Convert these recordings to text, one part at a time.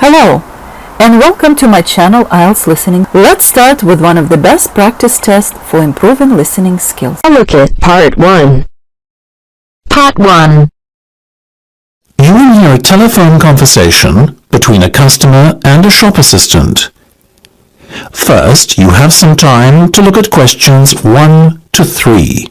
Hello, and welcome to my channel Ielts Listening. Let's start with one of the best practice tests for improving listening skills. Look at Part 1. Part 1. You will hear a telephone conversation between a customer and a shop assistant. First, you have some time to look at questions 1 to 3.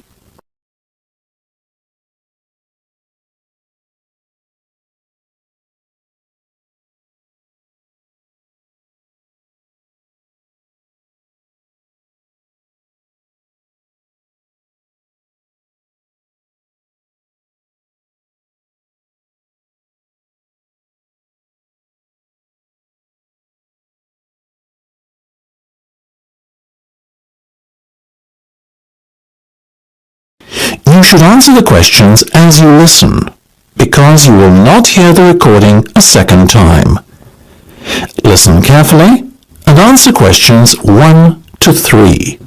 You should answer the questions as you listen, because you will not hear the recording a second time. Listen carefully and answer questions 1 to 3.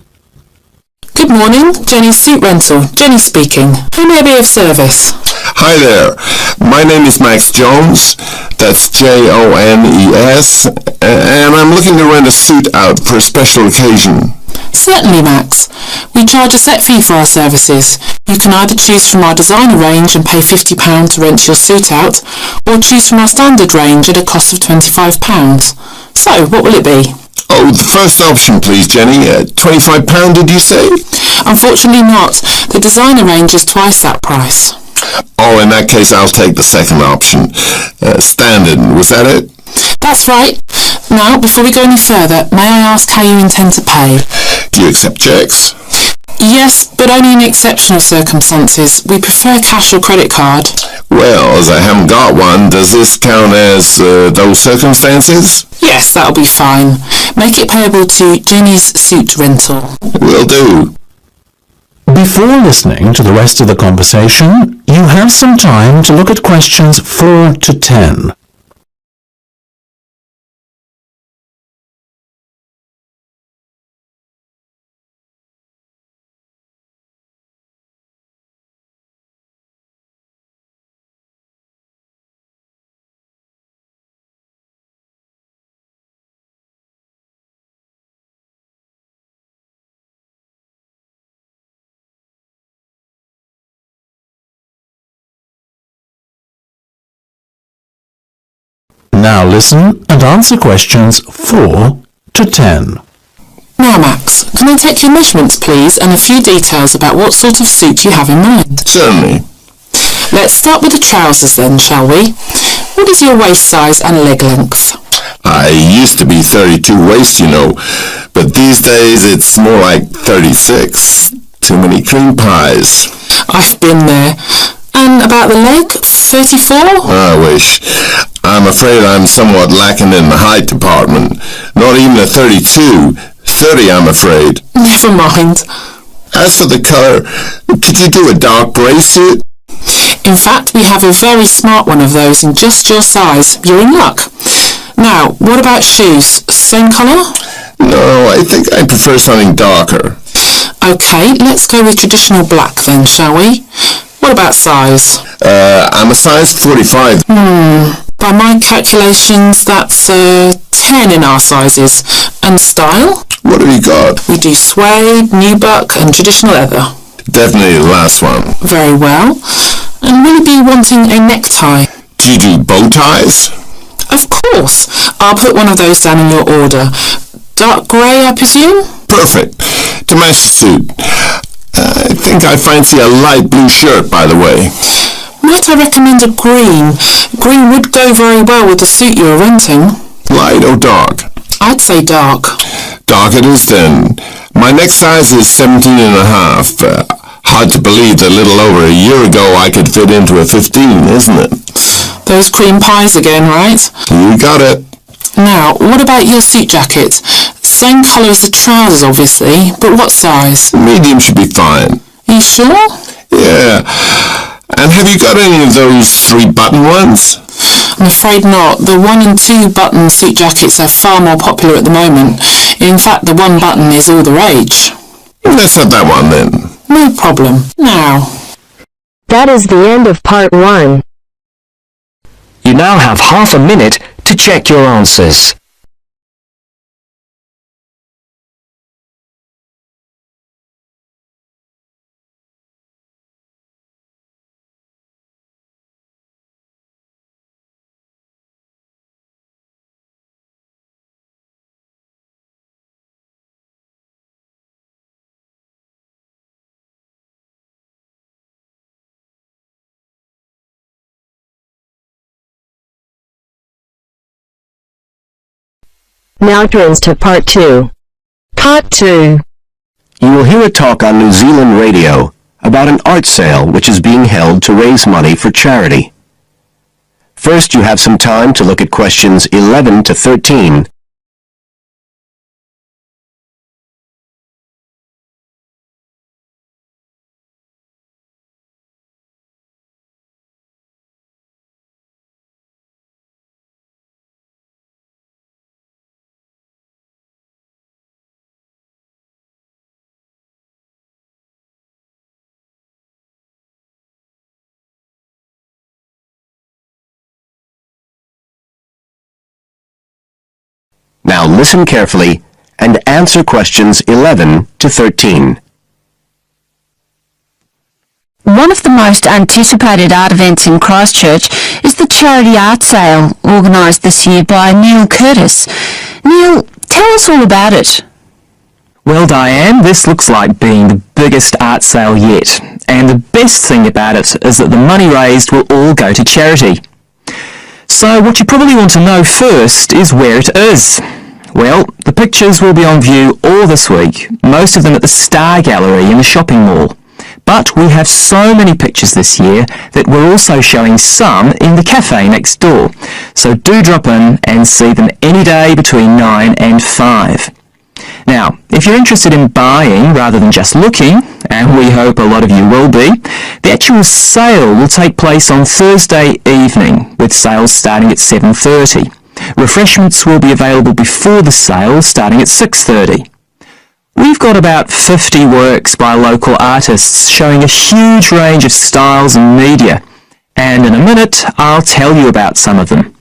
Good morning, Jenny's Suit Rental. Jenny speaking. How may I be of service? Hi there. My name is Max Jones. That's Jones, and I'm looking to rent a suit out for a special occasion. Certainly, Max. We charge a set fee for our services. You can either choose from our designer range and pay £50 to rent your suit out, or choose from our standard range at a cost of £25. So, what will it be? Oh, the first option, please, Jenny. £25, did you say? Unfortunately not. The designer range is twice that price. Oh, in that case, I'll take the second option. Standard, was that it? That's right. Now, before we go any further, may I ask how you intend to pay? Do you accept checks? Yes, but only in exceptional circumstances. We prefer cash or credit card. Well, as I haven't got one, does this count as those circumstances? Yes, that'll be fine. Make it payable to Jenny's Suit Rental. Will do. Before listening to the rest of the conversation, you have some time to look at questions 4 to 10. Now listen and answer questions 4 to 10. Now, Max, can I take your measurements, please, and a few details about what sort of suit you have in mind? Certainly. Let's start with the trousers then, shall we? What is your waist size and leg length? I used to be 32 waist, you know, but these days it's more like 36. Too many cream pies. I've been there. And about the leg, 34? I wish. I'm afraid I'm somewhat lacking in the height department. Not even a 32. 30, I'm afraid. Never mind. As for the color, could you do a dark grey suit? In fact, we have a very smart one of those in just your size. You're in luck. Now, what about shoes? Same colour? No, I think I prefer something darker. Okay, let's go with traditional black then, shall we? What about size? I'm a size 45. By my calculations, that's 10 in our sizes. And style? What have you got? We do suede, nubuck and traditional leather. Definitely the last one. Very well. And will you be wanting a necktie? Do you do bow ties? Of course. I'll put one of those down in your order. Dark grey, I presume? Perfect. To match the suit. I think I fancy a light blue shirt, by the way. Might I recommend a green? Green would go very well with the suit you're renting. Light or dark? I'd say dark. Dark it is then. My neck size is 17 and a half. Hard to believe that a little over a year ago I could fit into a 15, isn't it? Those cream pies again, right? You got it. Now, what about your suit jacket? Same colour as the trousers, obviously, but what size? Medium should be fine. Are you sure? Yeah. And have you got any of those 3-button ones? I'm afraid not. The 1 and 2 button suit jackets are far more popular at the moment. In fact, the 1 button is all the rage. Let's have that one then. No problem. Now. That is the end of Part 1. You now have half a minute to check your answers. Now turns to Part 2. Part 2. You will hear a talk on New Zealand radio about an art sale which is being held to raise money for charity. First, you have some time to look at questions 11 to 13. Now listen carefully and answer questions 11 to 13. One of the most anticipated art events in Christchurch is the charity art sale organised this year by Neil Curtis. Neil, tell us all about it. Well, Diane, this looks like being the biggest art sale yet, and the best thing about it is that the money raised will all go to charity. So what you probably want to know first is where it is. Well, the pictures will be on view all this week, most of them at the Star Gallery in the shopping mall. But we have so many pictures this year that we're also showing some in the cafe next door. So do drop in and see them any day between 9 and 5. Now, if you're interested in buying rather than just looking, and we hope a lot of you will be, the actual sale will take place on Thursday evening, with sales starting at 7:30. Refreshments will be available before the sale, starting at 6:30. We've got about 50 works by local artists showing a huge range of styles and media, and in a minute I'll tell you about some of them.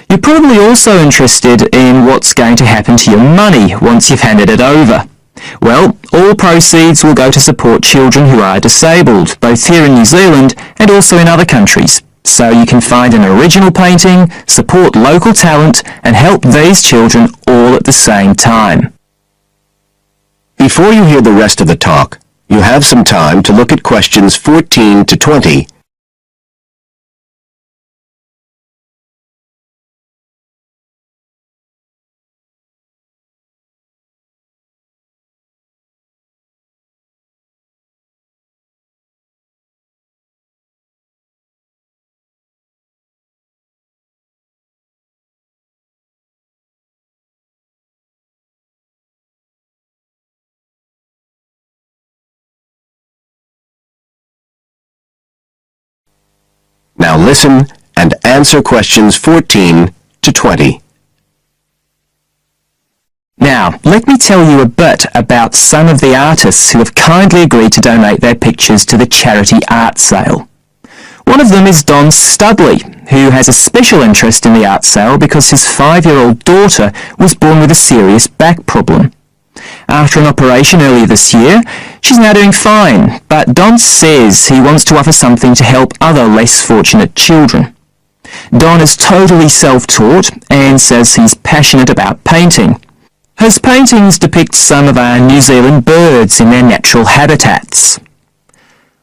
You're probably also interested in what's going to happen to your money once you've handed it over. Well, all proceeds will go to support children who are disabled, both here in New Zealand and also in other countries. So you can find an original painting, support local talent, and help these children all at the same time. Before you hear the rest of the talk, you have some time to look at questions 14 to 20. Now listen and answer questions 14 to 20. Now, let me tell you a bit about some of the artists who have kindly agreed to donate their pictures to the charity art sale. One of them is Don Studley, who has a special interest in the art sale because his 5-year-old daughter was born with a serious back problem. After an operation earlier this year, she's now doing fine, but Don says he wants to offer something to help other less fortunate children. Don is totally self-taught and says he's passionate about painting. His paintings depict some of our New Zealand birds in their natural habitats.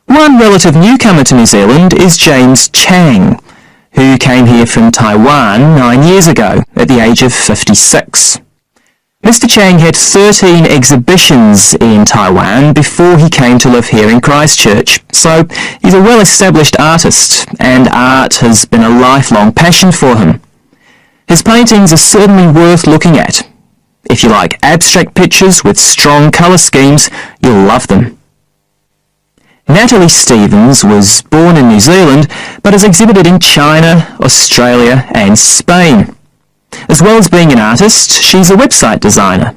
One relative newcomer to New Zealand is James Chang, who came here from Taiwan 9 years ago at the age of 56. Mr. Chang had 13 exhibitions in Taiwan before he came to live here in Christchurch, so he's a well-established artist, and art has been a lifelong passion for him. His paintings are certainly worth looking at. If you like abstract pictures with strong colour schemes, you'll love them. Natalie Stevens was born in New Zealand, but has exhibited in China, Australia and Spain. As well as being an artist, she's a website designer.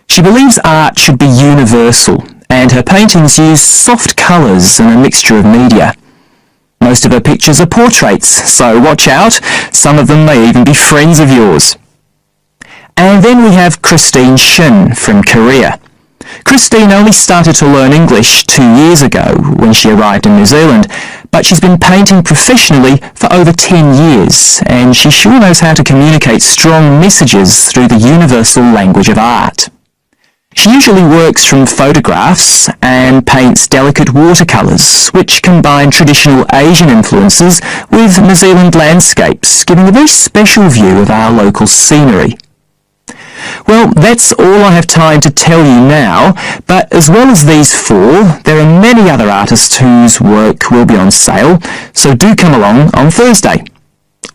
She believes art should be universal, and her paintings use soft colours and a mixture of media. Most of her pictures are portraits, so watch out. Some of them may even be friends of yours. And then we have Christine Shin from Korea. Christine only started to learn English 2 years ago when she arrived in New Zealand, but she's been painting professionally for over 10 years, and she sure knows how to communicate strong messages through the universal language of art. She usually works from photographs and paints delicate watercolours, which combine traditional Asian influences with New Zealand landscapes, giving a very special view of our local scenery. Well, that's all I have time to tell you now, but as well as these four, there are many other artists whose work will be on sale, so do come along on Thursday.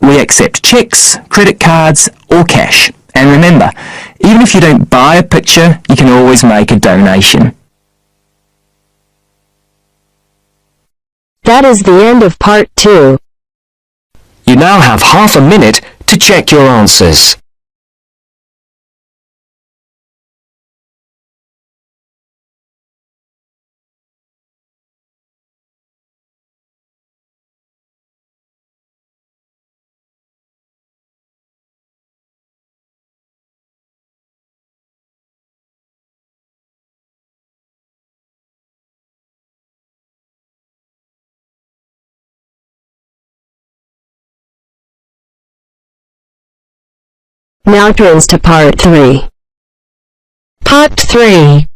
We accept cheques, credit cards or cash. And remember, even if you don't buy a picture, you can always make a donation. That is the end of part 2. You now have half a minute to check your answers. Now turns to part 3. Part 3.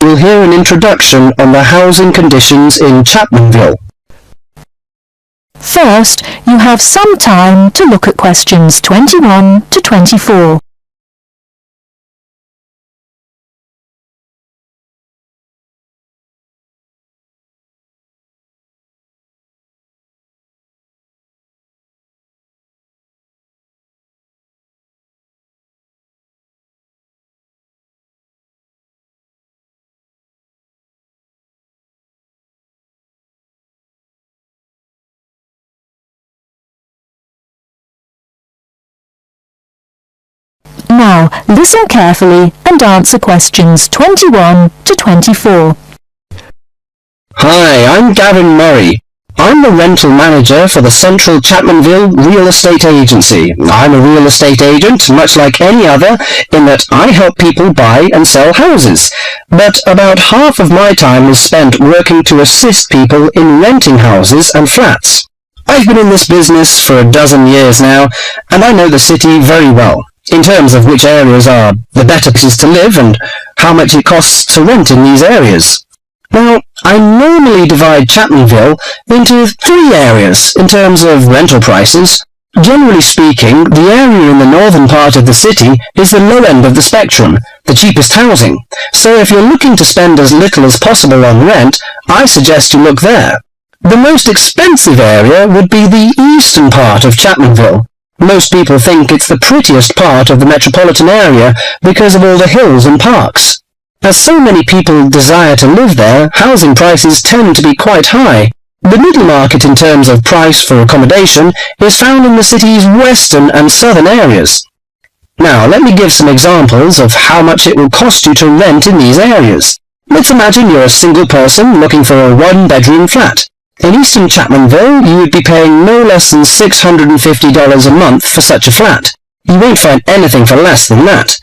We'll hear an introduction on the housing conditions in Chapmanville. First, you have some time to look at questions 21 to 24. Now, listen carefully and answer questions 21 to 24. Hi, I'm Gavin Murray. I'm the rental manager for the Central Chapmanville Real Estate Agency. I'm a real estate agent, much like any other, in that I help people buy and sell houses. But about half of my time is spent working to assist people in renting houses and flats. I've been in this business for a dozen years now, and I know the city very well, in terms of which areas are the better places to live and how much it costs to rent in these areas. Now, I normally divide Chapmanville into 3 areas in terms of rental prices. Generally speaking, the area in the northern part of the city is the low end of the spectrum, the cheapest housing. So if you're looking to spend as little as possible on rent, I suggest you look there. The most expensive area would be the eastern part of Chapmanville. Most people think it's the prettiest part of the metropolitan area because of all the hills and parks. As so many people desire to live there, housing prices tend to be quite high. The middle market in terms of price for accommodation is found in the city's western and southern areas. Now, let me give some examples of how much it will cost you to rent in these areas. Let's imagine you're a single person looking for a 1-bedroom flat. In eastern Chapmanville, you would be paying no less than $650 a month for such a flat. You won't find anything for less than that.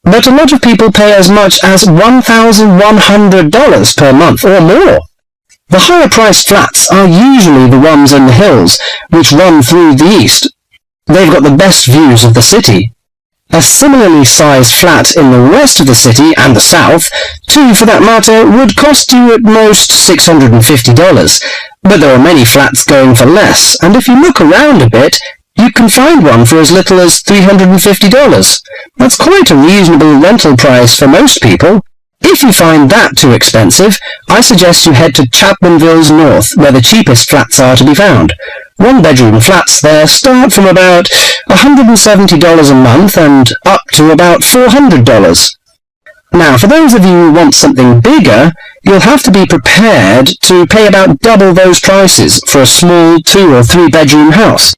But a lot of people pay as much as $1,100 per month or more. The higher-priced flats are usually the ones in the hills, which run through the east. They've got the best views of the city. A similarly sized flat in the west of the city and the south, 2 for that matter, would cost you at most $650. But there are many flats going for less, and if you look around a bit, you can find one for as little as $350. That's quite a reasonable rental price for most people. If you find that too expensive, I suggest you head to Chapmanville's north, where the cheapest flats are to be found. 1-bedroom flats there start from about $170 a month and up to about $400. Now, for those of you who want something bigger, you'll have to be prepared to pay about double those prices for a small 2- or 3-bedroom house.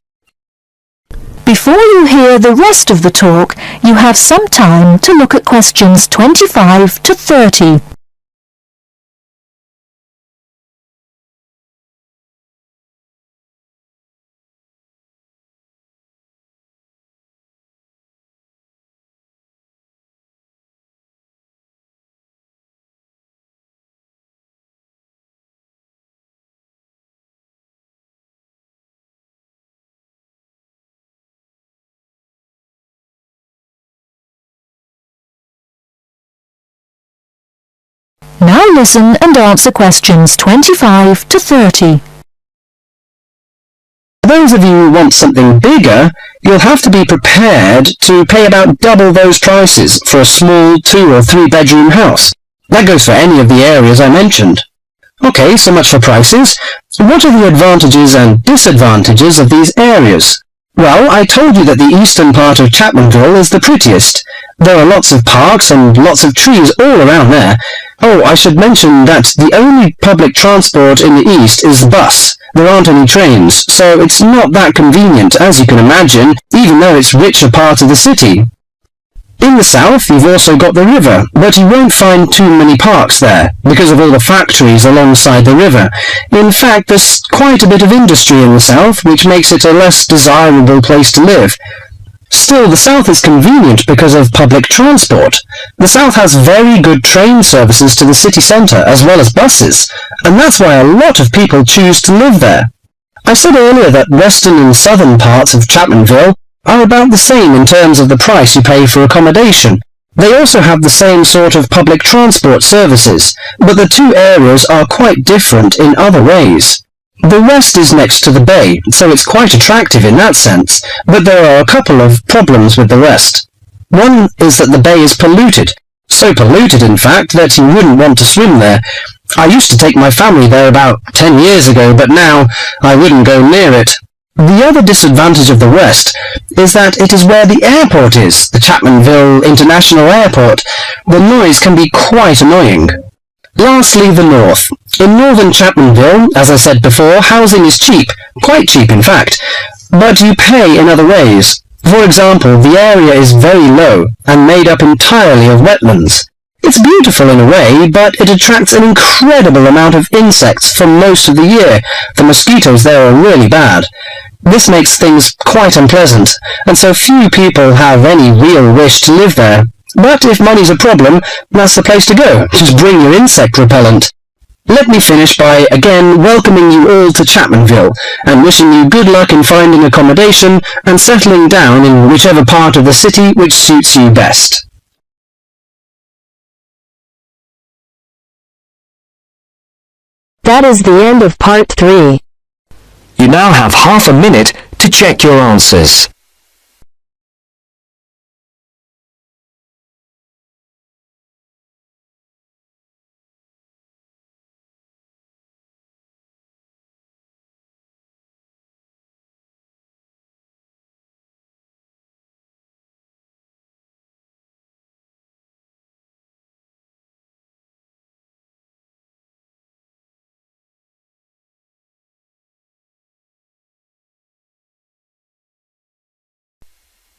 Before you hear the rest of the talk, you have some time to look at questions 25 to 30. Now listen and answer questions 25 to 30. For those of you who want something bigger, you'll have to be prepared to pay about double those prices for a small 2 or 3 bedroom house. That goes for any of the areas I mentioned. Okay, so much for prices. What are the advantages and disadvantages of these areas? Well, I told you that the eastern part of Chapmanville is the prettiest. There are lots of parks and lots of trees all around there. Oh, I should mention that the only public transport in the east is the bus. There aren't any trains, so it's not that convenient, as you can imagine, even though it's richer part of the city. In the south, you've also got the river, but you won't find too many parks there, because of all the factories alongside the river. In fact, there's quite a bit of industry in the south, which makes it a less desirable place to live. Still, the south is convenient because of public transport. The south has very good train services to the city centre, as well as buses, and that's why a lot of people choose to live there. I said earlier that western and southern parts of Chapmanville are about the same in terms of the price you pay for accommodation. They also have the same sort of public transport services, but the two areas are quite different in other ways. The west is next to the bay, so it's quite attractive in that sense, but there are a couple of problems with the west. One is that the bay is polluted, so polluted in fact that you wouldn't want to swim there. I used to take my family there about 10 years ago, but now I wouldn't go near it. The other disadvantage of the west is that it is where the airport is, the Chapmanville International Airport. The noise can be quite annoying. Lastly, the north. In northern Chapmanville, as I said before, housing is cheap, quite cheap in fact, but you pay in other ways. For example, the area is very low and made up entirely of wetlands. It's beautiful in a way, but it attracts an incredible amount of insects for most of the year. The mosquitoes there are really bad. This makes things quite unpleasant, and so few people have any real wish to live there. But if money's a problem, that's the place to go. Just bring your insect repellent. Let me finish by again welcoming you all to Chapmanville, and wishing you good luck in finding accommodation and settling down in whichever part of the city which suits you best. That is the end of part 3. You now have half a minute to check your answers.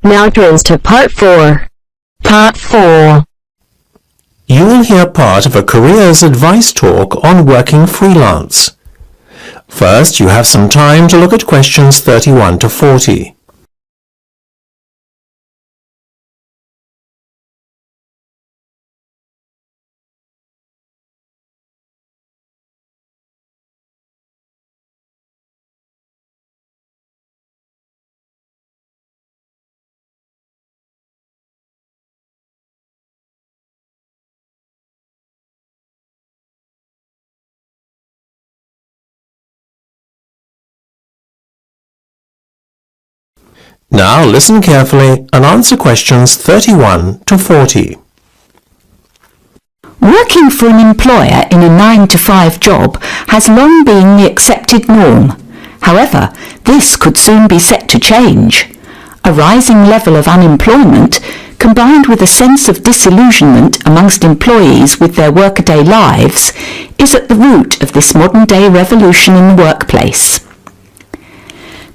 Now turns to part 4. Part 4. You will hear part of a careers advice talk on working freelance. First, you have some time to look at questions 31 to 40. Now listen carefully and answer questions 31 to 40. Working for an employer in a 9-to-5 job has long been the accepted norm. However, this could soon be set to change. A rising level of unemployment, combined with a sense of disillusionment amongst employees with their workaday lives, is at the root of this modern-day revolution in the workplace.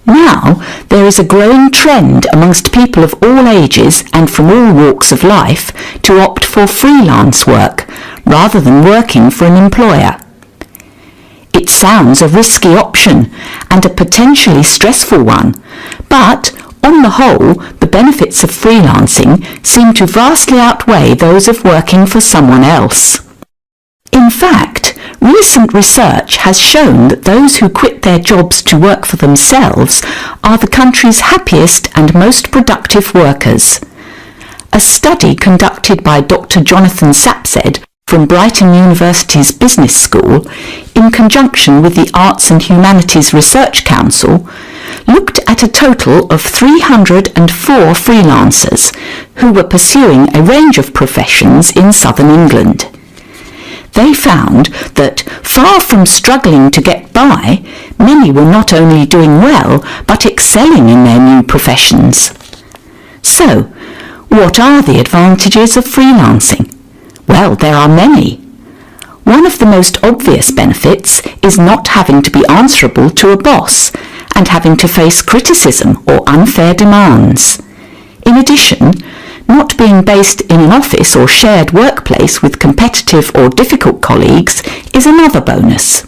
Now, there is a growing trend amongst people of all ages and from all walks of life to opt for freelance work rather than working for an employer. It sounds a risky option and a potentially stressful one, but on the whole, the benefits of freelancing seem to vastly outweigh those of working for someone else. In fact, recent research has shown that those who quit their jobs to work for themselves are the country's happiest and most productive workers. A study conducted by Dr. Jonathan Sapsed from Brighton University's Business School, in conjunction with the Arts and Humanities Research Council, looked at a total of 304 freelancers who were pursuing a range of professions in southern England. They found that, far from struggling to get by, many were not only doing well, but excelling in their new professions. So, what are the advantages of freelancing? Well, there are many. One of the most obvious benefits is not having to be answerable to a boss and having to face criticism or unfair demands. In addition, not being based in an office or shared workplace with competitive or difficult colleagues is another bonus.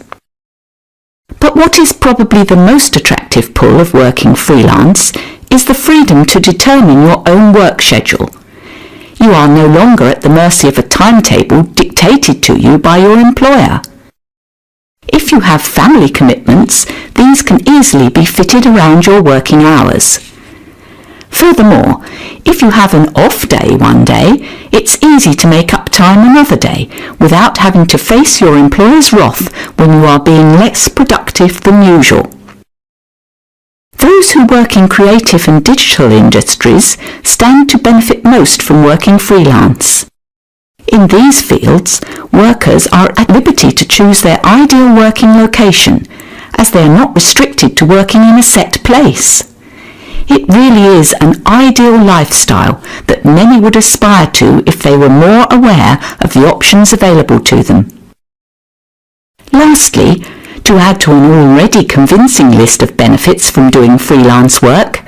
But what is probably the most attractive pull of working freelance is the freedom to determine your own work schedule. You are no longer at the mercy of a timetable dictated to you by your employer. If you have family commitments, these can easily be fitted around your working hours. Furthermore, if you have an off day one day, it's easy to make up time another day without having to face your employer's wrath when you are being less productive than usual. Those who work in creative and digital industries stand to benefit most from working freelance. In these fields, workers are at liberty to choose their ideal working location, as they are not restricted to working in a set place. It really is an ideal lifestyle that many would aspire to if they were more aware of the options available to them. Lastly, to add to an already convincing list of benefits from doing freelance work,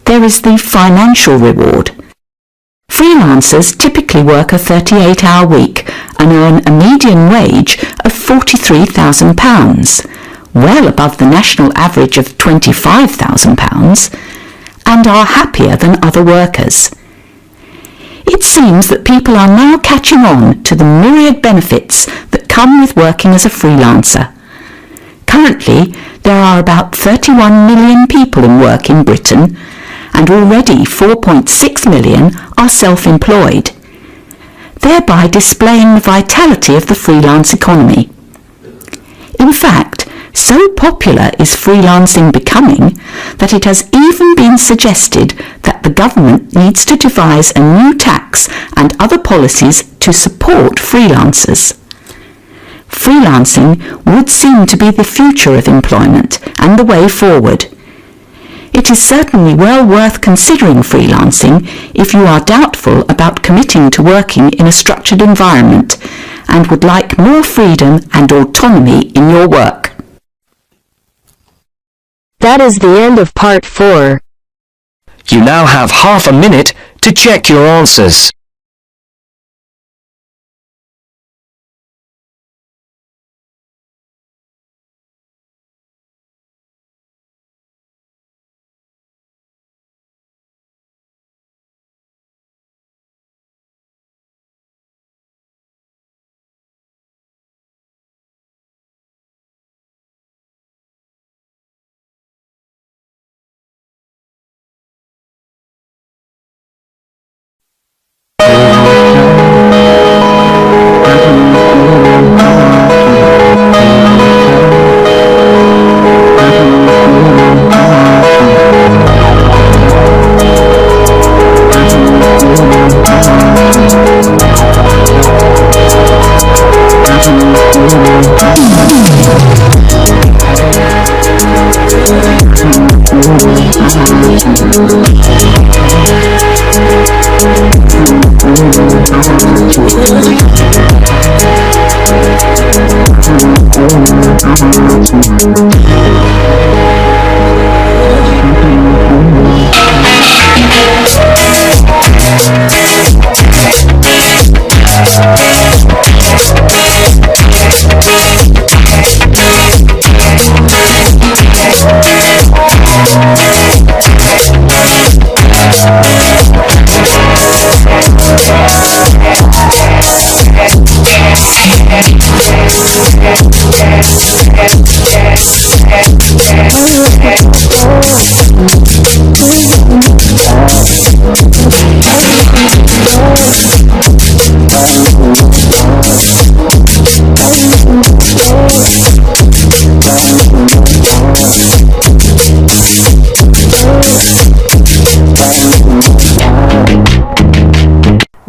there is the financial reward. Freelancers typically work a 38-hour week and earn a median wage of £43,000, well above the national average of £25,000, and are happier than other workers. It seems that people are now catching on to the myriad benefits that come with working as a freelancer. Currently, there are about 31 million people in work in Britain, and already 4.6 million are self-employed, thereby displaying the vitality of the freelance economy. In fact, so popular is freelancing becoming that it has even been suggested that the government needs to devise a new tax and other policies to support freelancers. Freelancing would seem to be the future of employment and the way forward. It is certainly well worth considering freelancing if you are doubtful about committing to working in a structured environment and would like more freedom and autonomy in your work. That is the end of part 4. You now have half a minute to check your answers.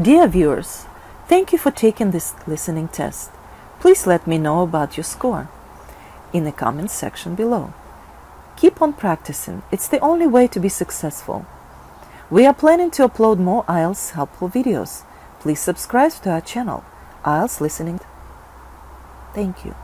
Dear viewers, thank you for taking this listening test. Please let me know about your score in the comments section below. Keep on practicing. It's the only way to be successful. We are planning to upload more IELTS helpful videos. Please subscribe to our channel, IELTS Listening. Thank you.